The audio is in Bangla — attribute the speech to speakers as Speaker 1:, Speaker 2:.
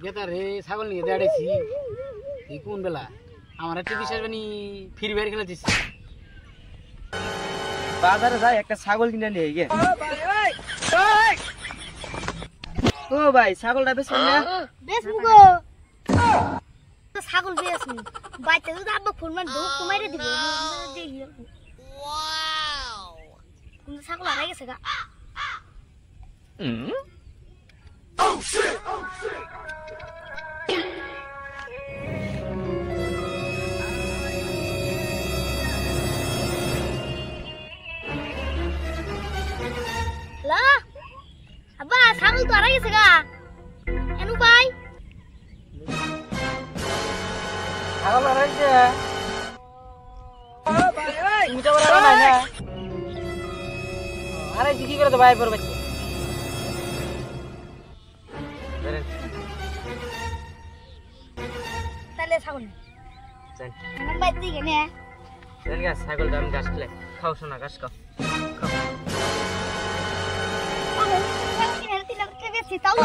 Speaker 1: গেতা রে ছাগল নিয়ে দাঁড়াইছি এই কোন বেলা আমার একটা বিশ্বাস বানি ফ্রি ফায়ার খেলা দিচ্ছি
Speaker 2: বাজারে যাই একটা ছাগল কিনে নিয়ে গে ও ভাই ছাগলটা বেচবেন না
Speaker 3: বেচবো গো ছাগল বেচবো বাইতে যদি আব্বা ফোন মান দো কমাইরে দিব দেখি ওয়াও কোন ছাগল হারাই গেছে গা Oh shit! Oh shit! La, abah, ছাগল তো হারাই গেছে গা এনু ভাই
Speaker 2: ছাগল হারাইছে ও ভাই ওই মিটা বড় না না হারাইছে কি করে তো ভাই পর বাচ্চা
Speaker 3: তাহলে ছাগল
Speaker 2: চল
Speaker 3: এনু ভাই দিকে নে
Speaker 2: চল গা ছাগল দাম গাছ খেলে খাও শোনা গাছ খাও
Speaker 3: ছাগল কিনে দিলাম কে বেশি তাও